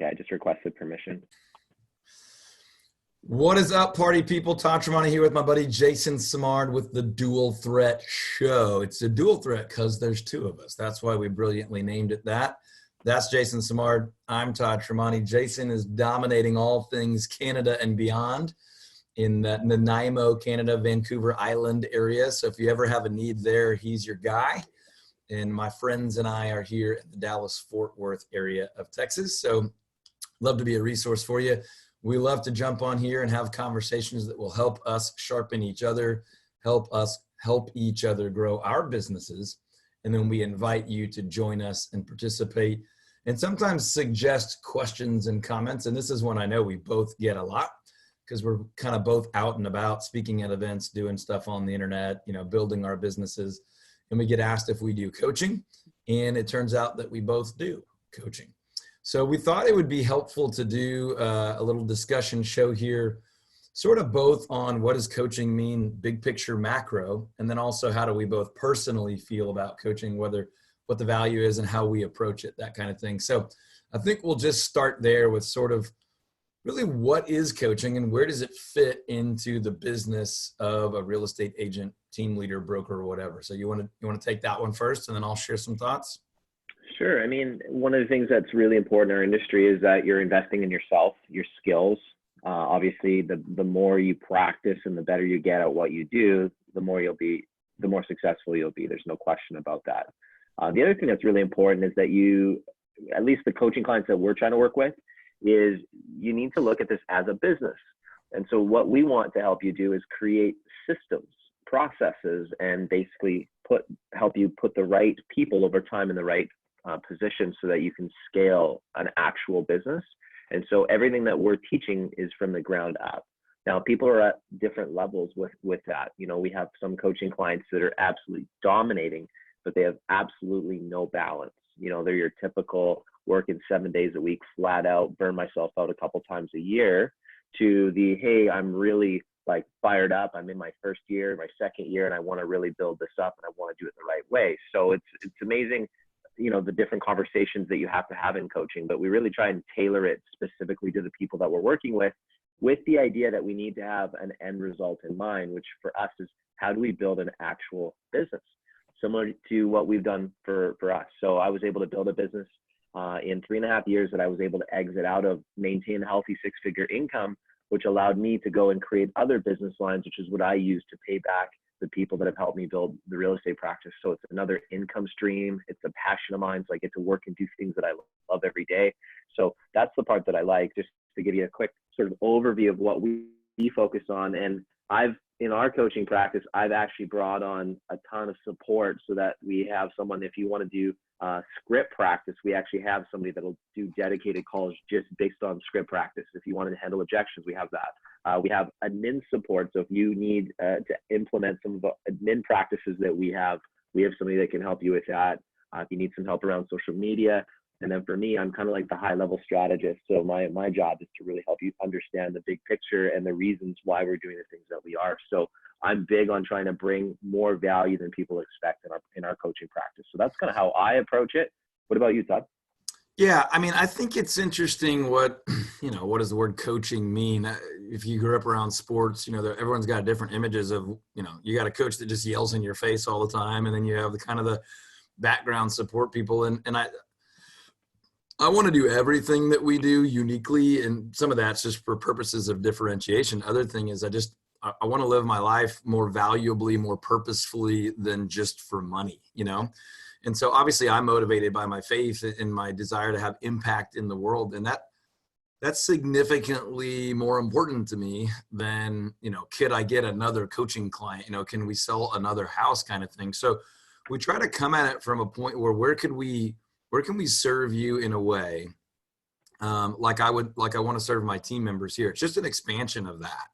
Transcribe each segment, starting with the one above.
Okay, I just requested permission. What is up, party people? Todd Tramonte here with my buddy Jason Simard with the Dual Threat Show. It's a dual threat because there's two of us. That's why we brilliantly named it that. That's Jason Simard. I'm Todd Tramonte. Jason is dominating all things Canada and beyond in the Nanaimo, Canada, Vancouver Island area. So if you ever have a need there, he's your guy. And my friends and I are here in the Dallas-Fort Worth area of Texas. So love to be a resource for you. We love to jump on here and have conversations that will help us sharpen each other, help us help each other grow our businesses. And then we invite you to join us and participate and sometimes suggest questions and comments. And this is one I know we both get a lot because we're kind of both out and about speaking at events, doing stuff on the internet, building our businesses. And we get asked if we do coaching. And it turns out that we both do coaching. So we thought it would be helpful to do a little discussion show here, sort of both on what does coaching mean, big picture macro, and then also how do we both personally feel about coaching, what the value is and how we approach it, that kind of thing. So I think we'll just start there with sort of really what is coaching and where does it fit into the business of a real estate agent, team leader, broker, or whatever. So you want to take that one first and then I'll share some thoughts? Sure. I mean, one of the things that's really important in our industry is that you're investing in yourself, your skills. Obviously, the more you practice and the better you get at what you do, the more successful you'll be. There's no question about that. The other thing that's really important is that you, at least the coaching clients that we're trying to work with, is you need to look at this as a business. And so what we want to help you do is create systems, processes, and basically help you put the right people over time in the right position so that you can scale an actual business. And so everything that we're teaching is from the ground up. Now, people are at different levels with that. We have some coaching clients that are absolutely dominating, but they have absolutely no balance. They're your typical working 7 days a week, flat out, burn myself out a couple times a year, to the, hey, I'm really fired up. I'm in my first year, my second year, and I want to really build this up and I want to do it the right way. So it's amazing, the different conversations that you have to have in coaching, but we really try and tailor it specifically to the people that we're working with the idea that we need to have an end result in mind, which for us is how do we build an actual business similar to what we've done for us. So I was able to build a business in 3.5 years that I was able to exit out of, maintain a healthy six-figure income, which allowed me to go and create other business lines, which is what I use to pay back the people that have helped me build the real estate practice. So it's another income stream. It's a passion of mine. So I get to work and do things that I love every day. So that's the part that I like, just to give you a quick sort of overview of what we focus on. And in our coaching practice, I've actually brought on a ton of support so that we have someone, if you want to do script practice, we actually have somebody that'll do dedicated calls just based on script practice. If you wanted to handle objections, we have that. We have admin support. So if you need to implement some of the admin practices that we have somebody that can help you with that. If you need some help around social media. And then for me, I'm kind of like the high level strategist. So my job is to really help you understand the big picture and the reasons why we're doing the things that we are. So I'm big on trying to bring more value than people expect in our coaching practice. So that's kind of how I approach it. What about you, Todd? Yeah, I mean, I think it's interesting what does the word coaching mean? If you grew up around sports, everyone's got different images of, you got a coach that just yells in your face all the time. And then you have the background support people. And I want to do everything that we do uniquely. And some of that's just for purposes of differentiation. Other thing is I want to live my life more valuably, more purposefully than just for money, And so obviously I'm motivated by my faith and my desire to have impact in the world. And that's significantly more important to me than, could I get another coaching client? Can we sell another house kind of thing? So we try to come at it from a point where can we serve you in a way like I want to serve my team members here? It's just an expansion of that.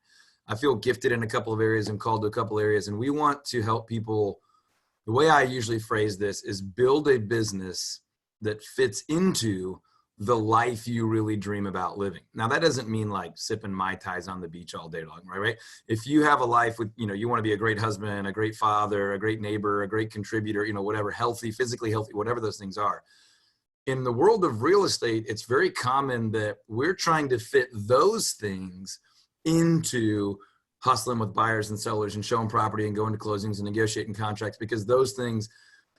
I feel gifted in a couple of areas and called to a couple of areas, and we want to help people. The way I usually phrase this is build a business that fits into the life you really dream about living. Now, that doesn't mean like sipping Mai Tais on the beach all day long, right? If you have a life with, you want to be a great husband, a great father, a great neighbor, a great contributor, whatever, healthy, physically healthy, whatever those things are, in the world of real estate, it's very common that we're trying to fit those things into hustling with buyers and sellers and showing property and going to closings and negotiating contracts, because those things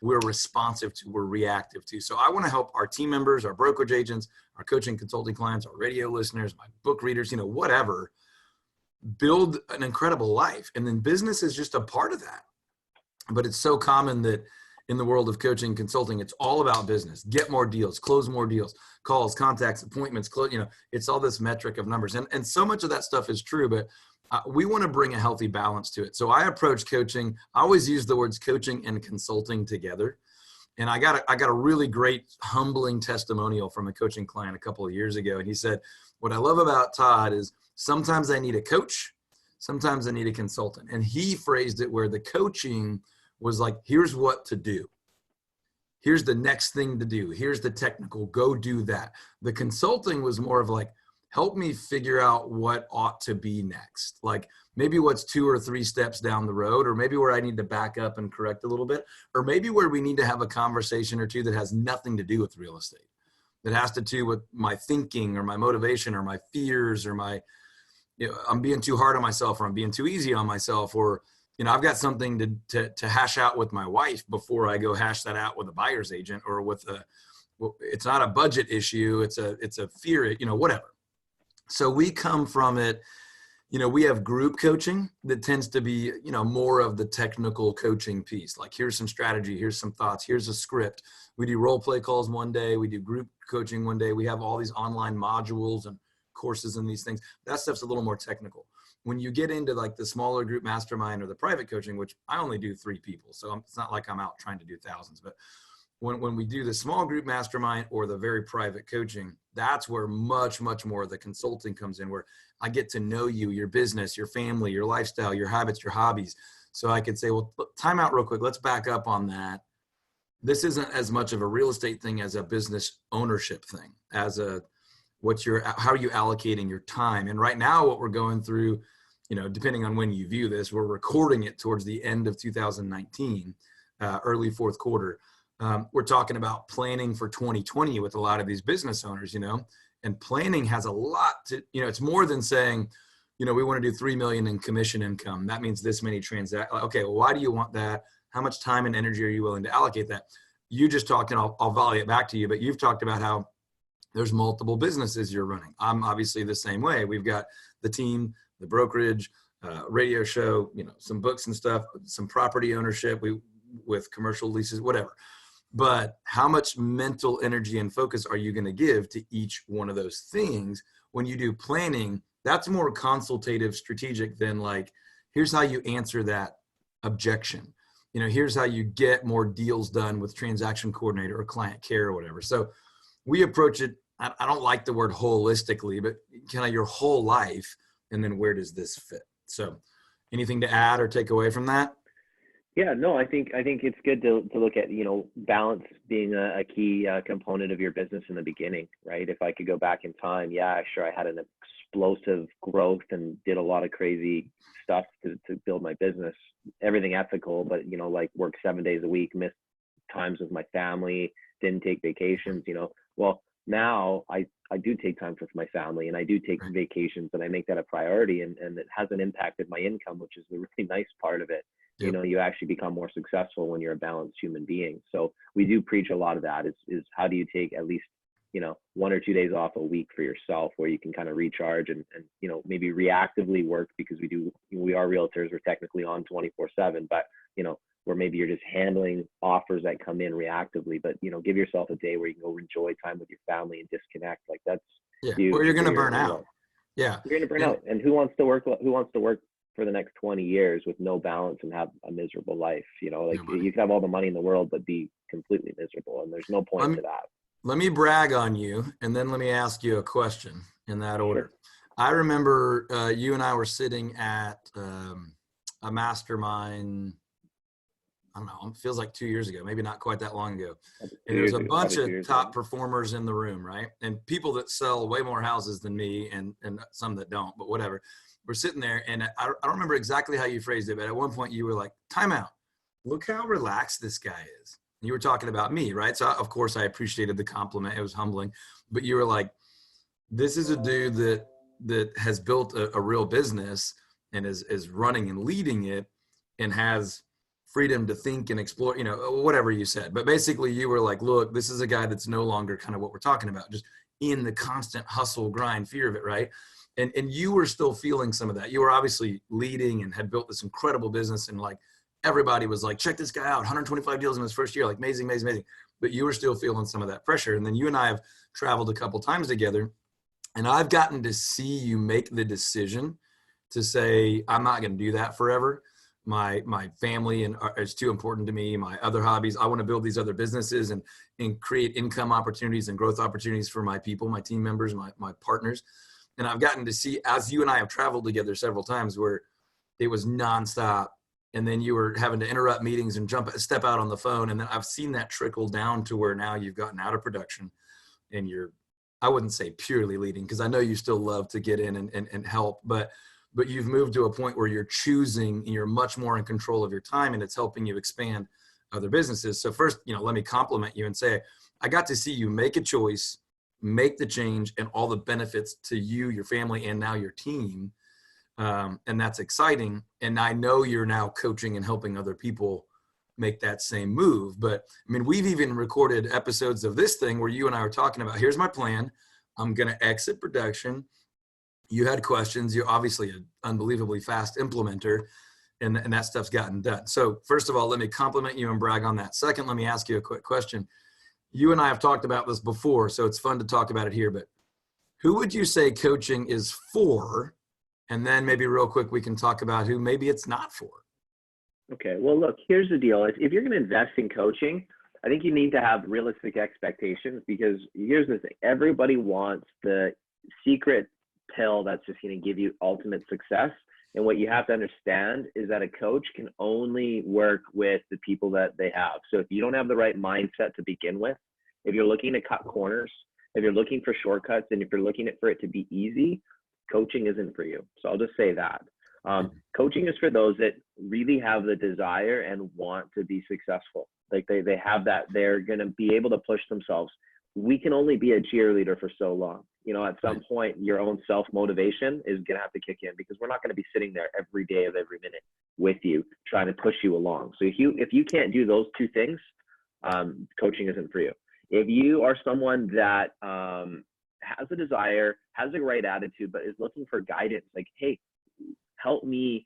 we're responsive to, we're reactive to. So I want to help our team members, our brokerage agents, our coaching consulting clients, our radio listeners, my book readers, whatever, build an incredible life. And then business is just a part of that. But it's so common that in the world of coaching and consulting, it's all about business. Get more deals, close more deals, calls, contacts, appointments, it's all this metric of numbers. And so much of that stuff is true, but we want to bring a healthy balance to it. So I approach coaching. I always use the words coaching and consulting together. And I got a really great, humbling testimonial from a coaching client a couple of years ago. And he said, what I love about Todd is sometimes I need a coach, sometimes I need a consultant. And he phrased it where the coaching was like, here's what to do. Here's the next thing to do. Here's the technical, go do that. The consulting was more of like, help me figure out what ought to be next. Like maybe what's 2 or 3 steps down the road, or maybe where I need to back up and correct a little bit, or maybe where we need to have a conversation or two that has nothing to do with real estate, that has to do with my thinking or my motivation or my fears or I'm being too hard on myself, or I'm being too easy on myself, or, I've got something to hash out with my wife before I go hash that out with a buyer's agent, or it's not a budget issue. It's a fear, whatever. So we come from it, we have group coaching that tends to be, more of the technical coaching piece. Like here's some strategy, here's some thoughts, here's a script. We do role play calls one day, we do group coaching one day. We have all these online modules and courses and these things. That stuff's a little more technical. When you get into like the smaller group mastermind or the private coaching, which I only do 3 people, so it's not like I'm out trying to do thousands, but when we do the small group mastermind or the very private coaching, that's where much, much more of the consulting comes in, where I get to know you, your business, your family, your lifestyle, your habits, your hobbies. So I could say, well, time out real quick. Let's back up on that. This isn't as much of a real estate thing as a business ownership thing, as how are you allocating your time? And right now what we're going through, depending on when you view this, we're recording it towards the end of 2019, early 4th quarter. We're talking about planning for 2020 with a lot of these business owners, and planning has a lot to, it's more than saying, we want to do 3 million in commission income. That means this many transactions. Okay, well, why do you want that? How much time and energy are you willing to allocate that? You just talked, and I'll volley it back to you, but you've talked about how there's multiple businesses you're running. I'm obviously the same way. We've got the team, the brokerage, radio show, some books and stuff, some property ownership with commercial leases, whatever. But how much mental energy and focus are you going to give to each one of those things? When you do planning, that's more consultative, strategic than like, here's how you answer that objection. Here's how you get more deals done with transaction coordinator or client care or whatever. So we approach it, I don't like the word holistically, but kind of your whole life. And then where does this fit? So anything to add or take away from that? Yeah, no, I think it's good to look at, balance being a key component of your business in the beginning, right? If I could go back in time, yeah, sure, I had an explosive growth and did a lot of crazy stuff to build my business, everything ethical, but, like work 7 days a week, missed times with my family, didn't take vacations, well, now I do take time with my family, and I do take vacations, and I make that a priority, and it hasn't impacted my income, which is the really nice part of it. Yep. You actually become more successful when you're a balanced human being. So we do preach a lot of that is how do you take at least, 1 or 2 days off a week for yourself, where you can kind of recharge and maybe reactively work, because we are realtors, we're technically on 24/7, but, where maybe you're just handling offers that come in reactively, but, give yourself a day where you can go enjoy time with your family and disconnect. Like that's huge. Or you're going to burn out. Yeah. You're going to burn out. And who wants to work for the next 20 years with no balance and have a miserable life? You can have all the money in the world, but be completely miserable. And there's no point to that. Let me brag on you, and then let me ask you a question in that order. Sure. I remember you and I were sitting at a mastermind, I don't know, it feels like 2 years ago, maybe not quite that long ago. And there's a bunch of top performers in the room, right? And people that sell way more houses than me, and some that don't, but whatever. We're sitting there, and I don't remember exactly how you phrased it, but at one point you were like, time out. Look how relaxed this guy is. You were talking about me, right? So of course I appreciated the compliment. It was humbling, but you were like, this is a dude that has built a real business and is running and leading it and has freedom to think and explore, whatever you said. But basically you were like, look, this is a guy that's no longer kind of what we're talking about, just in the constant hustle, grind, fear of it, right? And you were still feeling some of that. You were obviously leading and had built this incredible business, and like everybody was like, check this guy out, 125 deals in his first year, like amazing, amazing, amazing. But you were still feeling some of that pressure. And then you and I have traveled a couple times together, and I've gotten to see you make the decision to say, I'm not going to do that forever. My family and is too important to me. My other hobbies, I want to build these other businesses and create income opportunities and growth opportunities for my people, my team members, my partners. And I've gotten to see, as you and I have traveled together several times, where it was nonstop. And then you were having to interrupt meetings and step out on the phone. And then I've seen that trickle down to where now you've gotten out of production and you're, I wouldn't say purely leading, because I know you still love to get in and help, but you've moved to a point where you're choosing and you're much more in control of your time, and it's helping you expand other businesses. So first, let me compliment you and say, I got to see you make a choice, make the change, and all the benefits to you, your family, and now your team. And that's exciting. And I know you're now coaching and helping other people make that same move. But I mean, we've even recorded episodes of this thing where you and I were talking about, here's my plan. I'm going to exit production. You had questions. You're obviously an unbelievably fast implementer, and that stuff's gotten done. So first of all, let me compliment you and brag on that. Second, let me ask you a quick question. You and I have talked about this before, so it's fun to talk about it here, but who would you say coaching is for? And then maybe real quick, we can talk about who maybe it's not for. Okay. Well, look, here's the deal. If you're going to invest in coaching, I think you need to have realistic expectations, because here's the thing. Everybody wants the secret pill that's just going to give you ultimate success. And what you have to understand is that a coach can only work with the people that they have. So if you don't have the right mindset to begin with, if you're looking to cut corners, if you're looking for shortcuts, and if you're looking for it to be easy, coaching isn't for you. So I'll just say that. Coaching is for those that really have the desire and want to be successful. Like they have that, they're going to be able to push themselves. We can only be a cheerleader for so long. At some point, your own self-motivation is going to have to kick in, because we're not going to be sitting there every day of every minute with you, trying to push you along. So if you can't do those two things, coaching isn't for you. If you are someone that has a desire, has the right attitude, but is looking for guidance, like, hey, help me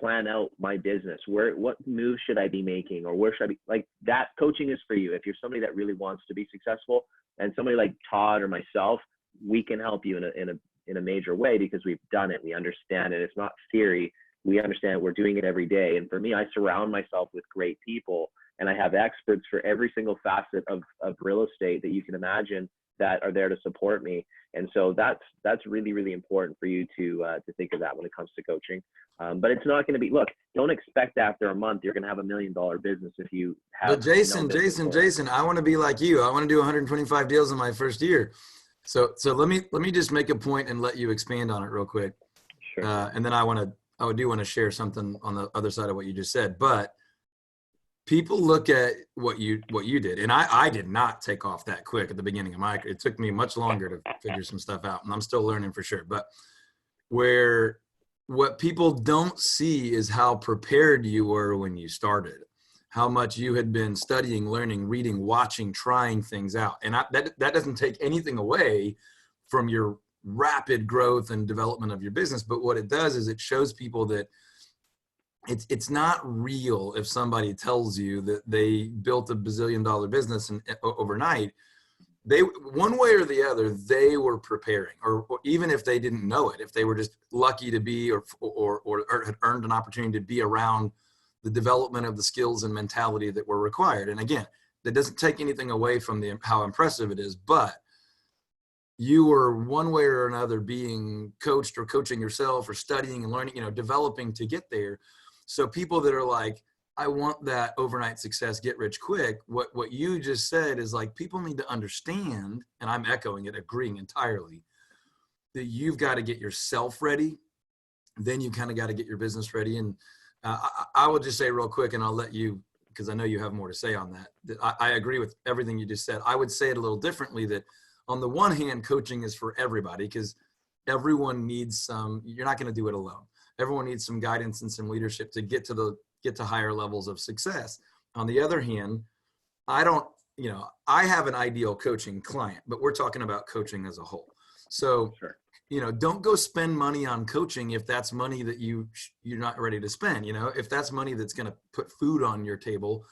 plan out my business. What moves should I be making, or where should I be? Like, that coaching is for you. If you're somebody that really wants to be successful, and somebody like Todd or myself, we can help you in a major way, because we've done it. We understand it. It's not theory. We understand it. We're doing it every day. And for me, I surround myself with great people, and I have experts for every single facet of real estate that you can imagine that are there to support me. And so that's really, really important for you to think of that when it comes to coaching. But it's not going to be, look, don't expect after a month you're going to have $1 million business if you have. But Jason, I want to be like you. I want to do 125 deals in my first year. So let me just make a point and let you expand on it real quick. Sure. And then I do want to share something on the other side of what you just said. But people look at what you did, and I did not take off that quick at the beginning of my career. It took me much longer to figure some stuff out, and I'm still learning for sure. But what people don't see is how prepared you were when you started, how much you had been studying, learning, reading, watching, trying things out. And that doesn't take anything away from your rapid growth and development of your business. But what it does is it shows people that it's not real if somebody tells you that they built a $1 bazillion business and overnight. They, one way or the other, they were preparing, or even if they didn't know it, if they were just lucky to be or had earned an opportunity to be around the development of the skills and mentality that were required. And again, that doesn't take anything away from how impressive it is, but you were one way or another being coached or coaching yourself or studying and learning, developing to get there. So people that are like, I want that overnight success, get rich quick. What you just said is like, people need to understand, and I'm echoing it, agreeing entirely, that you've got to get yourself ready. Then you kind of got to get your business ready. And I will just say real quick, and I'll let you because I know you have more to say on that. I agree with everything you just said. I would say it a little differently, that on the one hand, coaching is for everybody, because everyone needs some, you're not going to do it alone. Everyone needs some guidance and some leadership to get to higher levels of success. On the other hand, I have an ideal coaching client, but we're talking about coaching as a whole. So, Sure. Don't go spend money on coaching if that's money that you're not ready to spend. If that's money that's going to put food on your table,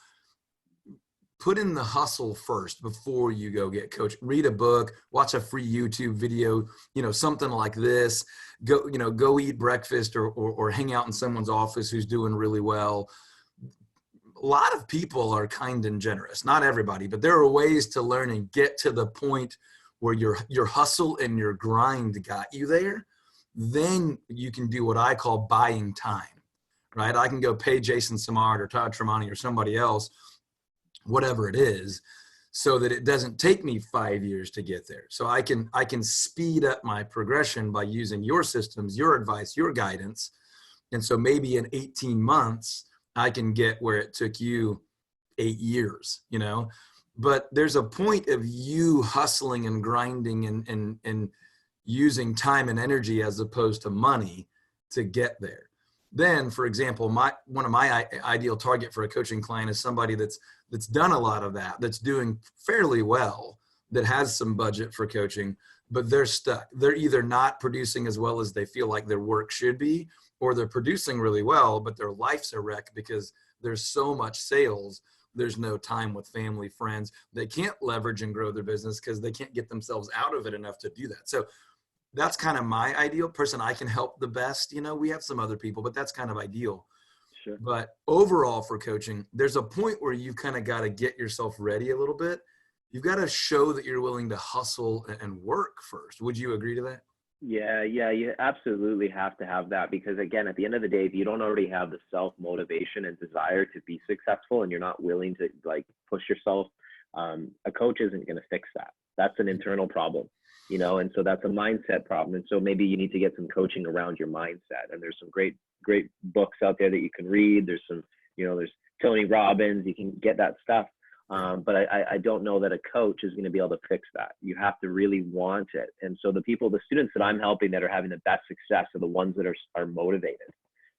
put in the hustle first before you go get coached. Read a book, watch a free YouTube video, something like this. Go eat breakfast or hang out in someone's office who's doing really well. A lot of people are kind and generous, not everybody, but there are ways to learn and get to the point where your hustle and your grind got you there. Then you can do what I call buying time, right? I can go pay Jason Simard or Todd Tramonte or somebody else, whatever it is, so that it doesn't take me 5 years to get there. So I can speed up my progression by using your systems, your advice, your guidance. And so maybe in 18 months, I can get where it took you 8 years, but there's a point of you hustling and grinding and using time and energy as opposed to money to get there. Then, for example, one of my ideal target for a coaching client is somebody that's done a lot of that, that's doing fairly well, that has some budget for coaching, but they're stuck. They're either not producing as well as they feel like their work should be, or they're producing really well, but their life's a wreck because there's so much sales. There's no time with family, friends. They can't leverage and grow their business because they can't get themselves out of it enough to do that. So that's kind of my ideal person I can help the best. We have some other people, but that's kind of ideal. Sure. But overall for coaching, there's a point where you've kind of got to get yourself ready a little bit. You've got to show that you're willing to hustle and work first. Would you agree to that? Yeah, you absolutely have to have that, because again, at the end of the day, if you don't already have the self-motivation and desire to be successful and you're not willing to push yourself, a coach isn't going to fix that. That's an internal problem, and so that's a mindset problem. And so maybe you need to get some coaching around your mindset. And there's some great books out there that you can read. There's some, there's Tony Robbins, you can get that stuff. But I don't know that a coach is going to be able to fix that. You have to really want it. And so the students that I'm helping that are having the best success are the ones that are motivated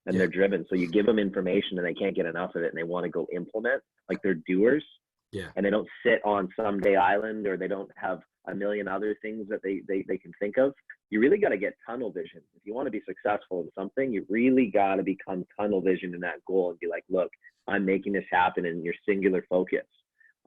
and they're driven. So you give them information and they can't get enough of it and they want to go implement, like they're doers. Yeah. And they don't sit on someday island, or they don't have a million other things that they can think of. You really got to get tunnel vision. If you want to be successful in something, you really got to become tunnel vision in that goal and be like, look, I'm making this happen, in your singular focus.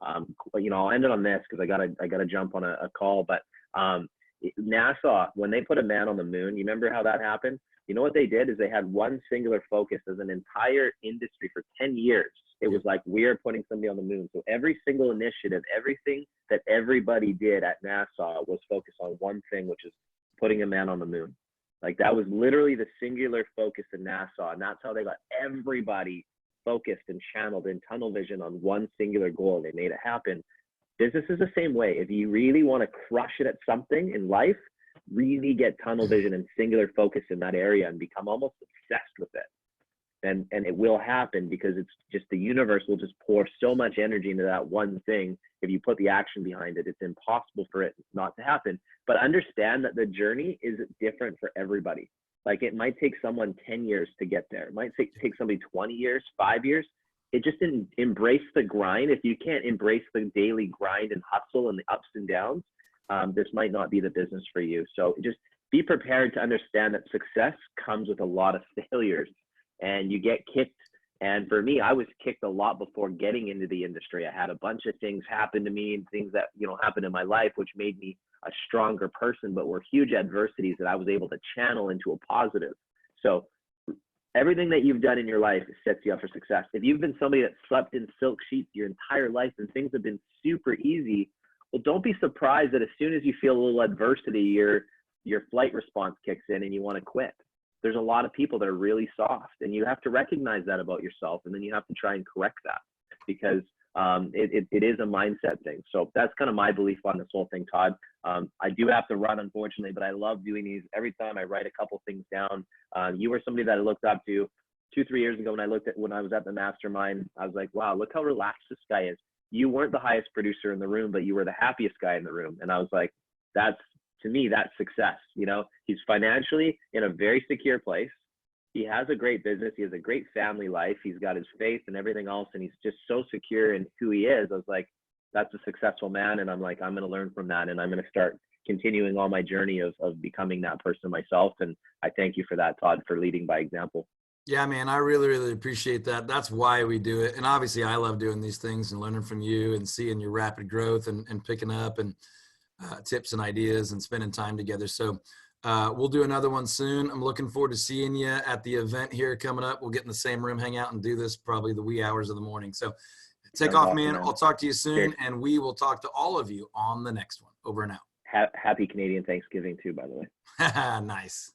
I'll end it on this because I gotta jump on a call. But NASA, when they put a man on the moon, you remember how that happened? You know what they did is they had one singular focus as an entire industry for 10 years. It was like, we are putting somebody on the moon. So every single initiative, everything that everybody did at NASA was focused on one thing, which is putting a man on the moon. Like, that was literally the singular focus in NASA, and that's how they got everybody focused and channeled in tunnel vision on one singular goal. They made it happen. Business is the same way. If you really want to crush it at something in life, really get tunnel vision and singular focus in that area and become almost obsessed with it. And it will happen, because it's just, the universe will just pour so much energy into that one thing. If you put the action behind it, it's impossible for it not to happen. But understand that the journey is different for everybody. Like, it might take someone 10 years to get there. It might take somebody 20 years, 5 years. It just didn't embrace the grind. If you can't embrace the daily grind and hustle and the ups and downs, this might not be the business for you. So just be prepared to understand that success comes with a lot of failures, and you get kicked. And for me, I was kicked a lot before getting into the industry. I had a bunch of things happen to me, and things that, happened in my life, which made me a stronger person, but were huge adversities that I was able to channel into a positive. So everything that you've done in your life sets you up for success. If you've been somebody that slept in silk sheets your entire life and things have been super easy, well, don't be surprised that as soon as you feel a little adversity, your flight response kicks in and you want to quit. There's a lot of people that are really soft, and you have to recognize that about yourself, and then you have to try and correct that, because it is a mindset thing. So that's kind of my belief on this whole thing, Todd. I do have to run, unfortunately, but I love doing these. Every time I write a couple things down, you were somebody that I looked up to. 2-3 years ago when I was at the mastermind, I was like, wow, look how relaxed this guy is. You weren't the highest producer in the room, but you were the happiest guy in the room. And I was like, to me, that's success. You know, he's financially in a very secure place. He has a great business. He has a great family life. He's got his faith and everything else. And he's just so secure in who he is. I was like, that's a successful man. And I'm like, I'm going to learn from that. And I'm going to start continuing on my journey of becoming that person myself. And I thank you for that, Todd, for leading by example. Yeah, man, I really, really appreciate that. That's why we do it. And obviously I love doing these things and learning from you and seeing your rapid growth and picking up and tips and ideas and spending time together. So we'll do another one soon. I'm looking forward to seeing you at the event here coming up. We'll get in the same room, hang out and do this probably the wee hours of the morning. So take off, Awesome, man. I'll talk to you soon. Cheers. And we will talk to all of you on the next one. Over and out. Happy Canadian Thanksgiving too, by the way. Nice.